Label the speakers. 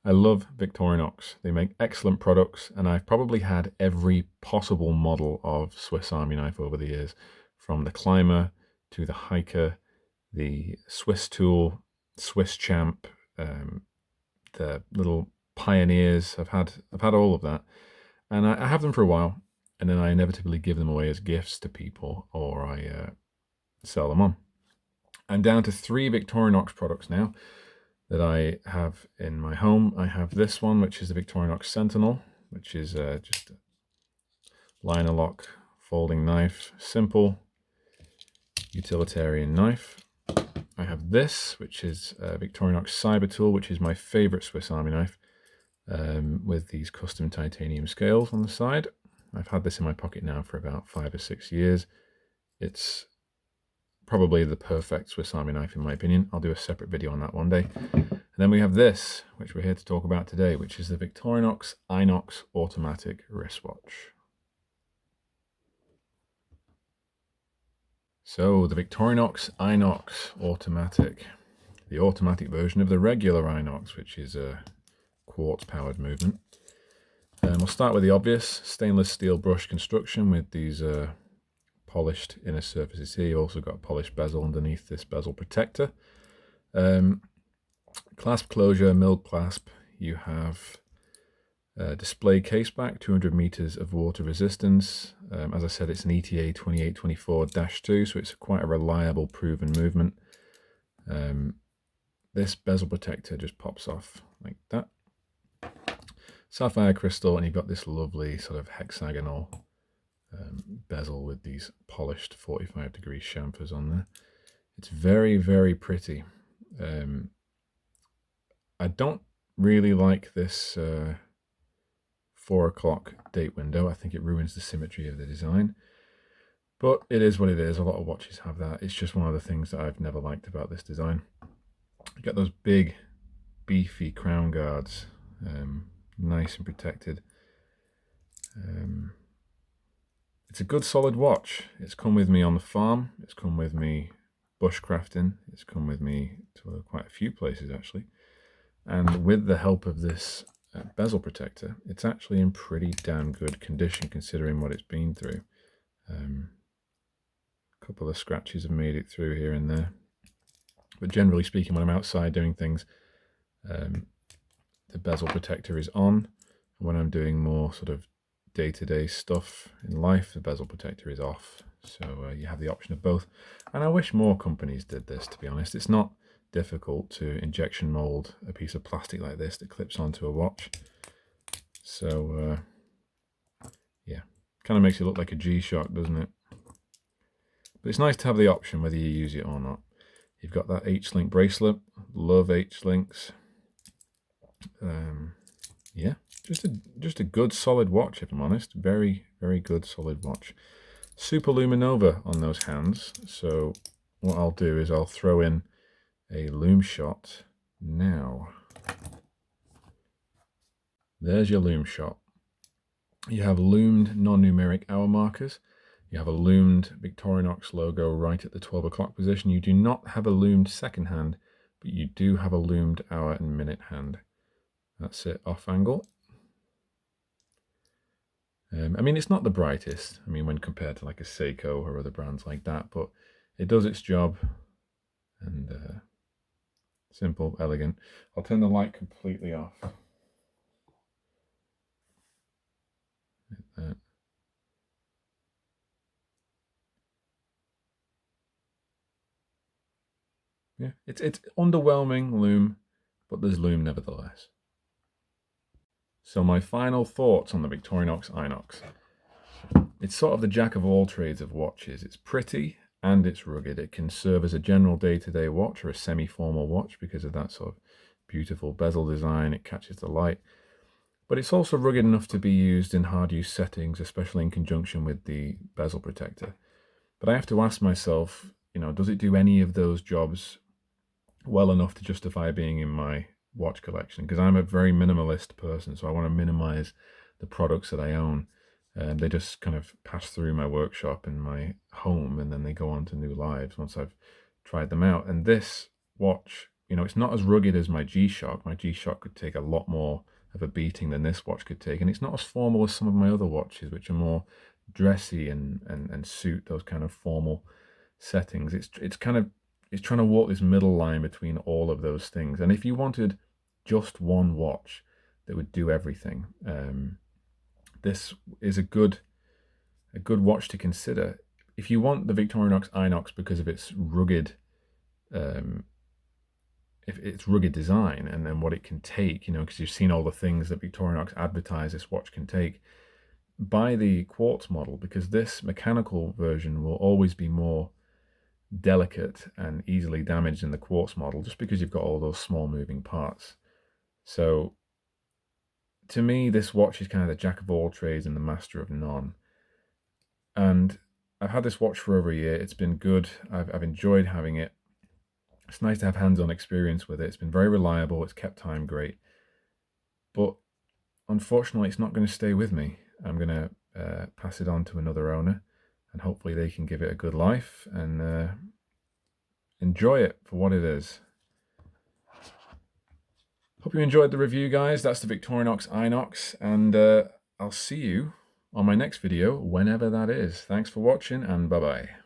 Speaker 1: I love Victorinox. They make excellent products, and I've probably had every possible model of Swiss Army knife over the years, from the Climber to the Hiker, the Swiss Tool, Swiss Champ, the little Pioneers. I've had all of that, and I have them for a while, and then I inevitably give them away as gifts to people, or I sell them on. I'm down to 3 Victorinox products now that I have in my home. I have this one, which is the Victorinox Sentinel, which is just a liner lock folding knife, simple utilitarian knife. I have this, which is Victorinox Cyber Tool, which is my favorite Swiss Army knife, with these custom titanium scales on the side. I've had this in my pocket now for about 5 or 6 years. It's probably the perfect Swiss Army knife in my opinion. I'll do a separate video on that one day. And then we have this, which we're here to talk about today, which is the Victorinox I.N.O.X Automatic wristwatch. So the Victorinox I.N.O.X Automatic, the automatic version of the regular I.N.O.X, which is a quartz powered movement. We'll start with the obvious, stainless steel brush construction with these polished inner surfaces here. You also got a polished bezel underneath this bezel protector. Clasp closure, milled clasp. You have display case back, 200 meters of water resistance. As I said, it's an ETA 2824-2, so it's quite a reliable, proven movement. This bezel protector just pops off like that. Sapphire crystal, and you've got this lovely sort of hexagonal bezel with these polished 45-degree chamfers on there. It's very, very pretty. I don't really like this 4 o'clock date window. I think it ruins the symmetry of the design, but it is what it is. A lot of watches have that. It's just one of the things that I've never liked about this design. You get those big, beefy crown guards, nice and protected. It's a good solid watch. It's come with me on the farm. It's come with me bushcrafting. It's come with me to quite a few places actually. And with the help of this bezel protector, it's actually in pretty damn good condition considering what it's been through. A couple of scratches have made it through here and there. But generally speaking, when I'm outside doing things, the bezel protector is on. When I'm doing more sort of day-to-day stuff in life, the bezel protector is off. So you have the option of both. And I wish more companies did this, to be honest. It's not difficult to injection mold a piece of plastic like this that clips onto a watch. So yeah, kind of makes it look like a G-Shock, doesn't it? But it's nice to have the option whether you use it or not. You've got that H-link bracelet. Love H-links. Yeah, just a good solid watch, if I'm honest. Very, very good solid watch. Super luminova on those hands. So what I'll do is I'll throw in a lume shot now. There's your lume shot. You have loomed non-numeric hour markers. You have a loomed Victorinox logo right at the 12 o'clock position. You do not have a loomed second hand, but you do have a loomed hour and minute hand. That's it, off angle. I mean, it's not the brightest, I mean, when compared to like a Seiko or other brands like that, but it does its job. And simple, elegant. I'll turn the light completely off. Like that. Yeah, it's underwhelming lume, but there's lume nevertheless. So my final thoughts on the Victorinox I.N.O.X. It's sort of the jack of all trades of watches. It's pretty and it's rugged. It can serve as a general day-to-day watch or a semi-formal watch because of that sort of beautiful bezel design. It catches the light. But it's also rugged enough to be used in hard use settings, especially in conjunction with the bezel protector. But I have to ask myself, you know, does it do any of those jobs well enough to justify being in my watch collection? Because I'm a very minimalist person, so I want to minimize the products that I own. They just kind of pass through my workshop and my home, and then they go on to new lives once I've tried them out. And this watch you know, it's not as rugged as my G-Shock. My G-Shock could take a lot more of a beating than this watch could take, and it's not as formal as some of my other watches, which are more dressy and suit those kind of formal settings. It's kind of, it's trying to walk this middle line between all of those things. And if you wanted just one watch that would do everything, this is a good watch to consider. If you want the Victorinox I.N.O.X because of its rugged, if its rugged design and then what it can take, you know, because you've seen all the things that Victorinox advertise this watch can take, buy the quartz model, because this mechanical version will always be more delicate and easily damaged in the quartz model, just because you've got all those small moving parts. So to me, this watch is kind of the jack of all trades and the master of none. And I've had this watch for over a year. It's been good. I've enjoyed having it. It's nice to have hands-on experience with it. It's been very reliable. It's kept time great. But unfortunately, it's not going to stay with me. I'm going to pass it on to another owner, and hopefully they can give it a good life and enjoy it for what it is. Hope you enjoyed the review, guys. That's the Victorinox I.N.O.X, and I'll see you on my next video, whenever that is. Thanks for watching, and bye-bye.